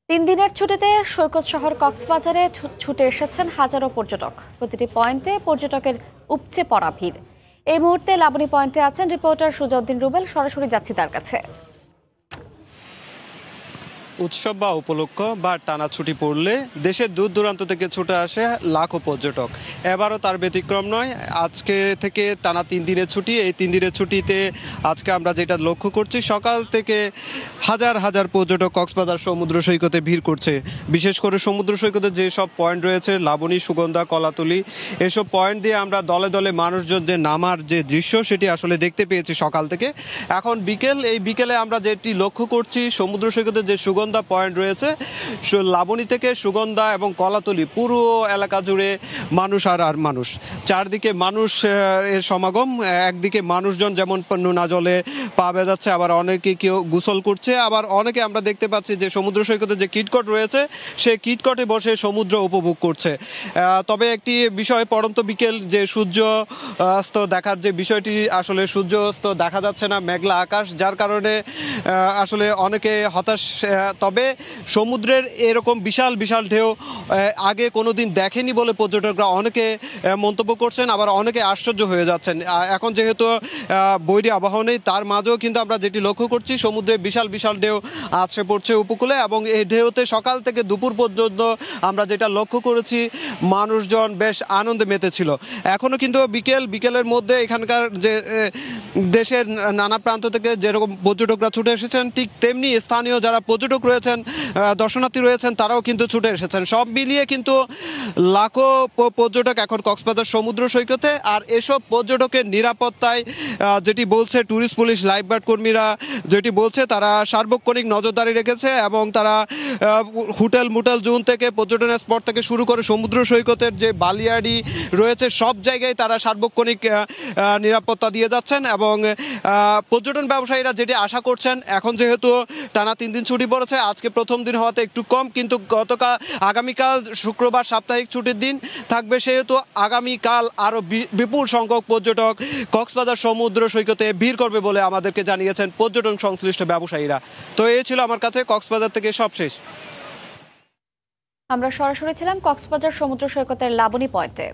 তিন দিনের ছুটিতে সৈকত শহর কক্সবাজারে ছুটে এসেছেন হাজারো পর্যটক। প্রতিটি পয়েন্টে পর্যটকের উপচে পড়া ভিড়। এই মুহূর্তে লাবণী পয়েন্টে আছেন রিপোর্টার সুজাউদ্দিন রুবেল। সরাসরি যাচ্ছি তার কাছে। উৎসব বা উপলক্ষ বা টানা ছুটি পড়লে দেশের দূর দূরান্ত থেকে ছুটে আসে লাখো পর্যটক। এবারও তার ব্যতিক্রম নয়। আজকে থেকে টানা 3 দিনের ছুটি। এই 3 দিনের ছুটিতে আজকে আমরা যেটা লক্ষ্য করছি, সকাল থেকে হাজার হাজার পর্যটক কক্সবাজার সমুদ্র সৈকতে ভিড় করছে। বিশেষ করে সমুদ্র সৈকতে যেসব পয়েন্ট রয়েছে, লাবণী, সুগন্ধা, কলাতলি, এসব পয়েন্ট দিয়ে আমরা দলে দলে মানুষজন যে নামার যে দৃশ্য, সেটি আসলে দেখতে পেয়েছি সকাল থেকে। এখন এই বিকেলে আমরা যেটি লক্ষ্য করছি, সমুদ্র সৈকতে যে সুগন্ধা পয়েন্ট রয়েছে, লাবণী থেকে সুগন্ধা এবং কলাতলি পুরো এলাকা জুড়ে মানুষ আর মানুষ। চারদিকে মানুষ এর সমাগম। একদিকে মানুষজন যেমন নোনা জলে পা ভেজাচ্ছে, আবার অনেকে কেউ গোসল করছে, আবার অনেকে আমরা দেখতে পাচ্ছি যে সমুদ্র সৈকতে যে কিটকট রয়েছে, সেই কিটকটে বসে সমুদ্র উপভোগ করছে। তবে একটি বিষয়, পড়ন্ত বিকেল যে সূর্য অস্ত দেখার যে বিষয়টি, আসলে সূর্য অস্ত দেখা যাচ্ছে না, মেঘলা আকাশ, যার কারণে আসলে অনেকে হতাশ। তবে সমুদ্রের এরকম বিশাল বিশাল ঢেউ আগে কোনোদিন দেখেনি বলে পর্যটকরা অনেকে মন্তব্য করছেন, আবার অনেকে আশ্চর্য হয়ে যাচ্ছেন। এখন যেহেতু বৈরী আবহাওয়া নেই, তার মাঝেও কিন্তু আমরা যেটি লক্ষ্য করছি, সমুদ্রে বিশাল বিশাল ঢেউ আছড়ে পড়ছে উপকূলে, এবং এই ঢেউতে সকাল থেকে দুপুর পর্যন্ত আমরা যেটা লক্ষ্য করেছি, মানুষজন বেশ আনন্দে মেতেছিল। এখনও কিন্তু বিকেলের মধ্যে এখানকার যে দেশের নানা প্রান্ত থেকে যেরকম পর্যটকরা ছুটে এসেছেন, ঠিক তেমনি স্থানীয় যারা পর্যটক রয়েছেন, দর্শনার্থী রয়েছেন, তারাও কিন্তু ছুটে এসেছেন। সব মিলিয়ে কিন্তু লাখো পর্যটক এখন কক্সবাজার সমুদ্র সৈকতে। আর এসব পর্যটকের নিরাপত্তায় যেটি বলছে ট্যুরিস্ট পুলিশ, লাইফগার্ড কর্মীরা যেটি বলছে, তারা সার্বক্ষণিক নজরদারি রেখেছে, এবং তারা হোটেল মোটেল জোন থেকে, পর্যটনের স্পট থেকে শুরু করে সমুদ্র সৈকতের যে বালিয়াড়ি রয়েছে, সব জায়গায় তারা সার্বক্ষণিক নিরাপত্তা দিয়ে যাচ্ছেন। এবং পর্যটন ব্যবসায়ীরা যেটি আশা করছেন, এখন যেহেতু টানা 3 দিন ছুটি পড়েছে, আজকে প্রথম দিন হওয়াতে একটু কম, কিন্তু আগামীকাল শুক্রবার সাপ্তাহিক ছুটির দিন থাকবে, সেহেতু আগামীকাল আরও বিপুল সংখ্যক পর্যটক কক্সবাজার সমুদ্র সৈকতে ভিড় করবে বলে আমাদেরকে জানিয়েছেন পর্যটন সংশ্লিষ্ট ব্যবসায়ীরা। তো এই ছিল আমার কাছে কক্সবাজার থেকে সবশেষ। আমরা সরাসরি ছিলাম কক্সবাজার সমুদ্র সৈকতের লাবণী পয়েন্টে।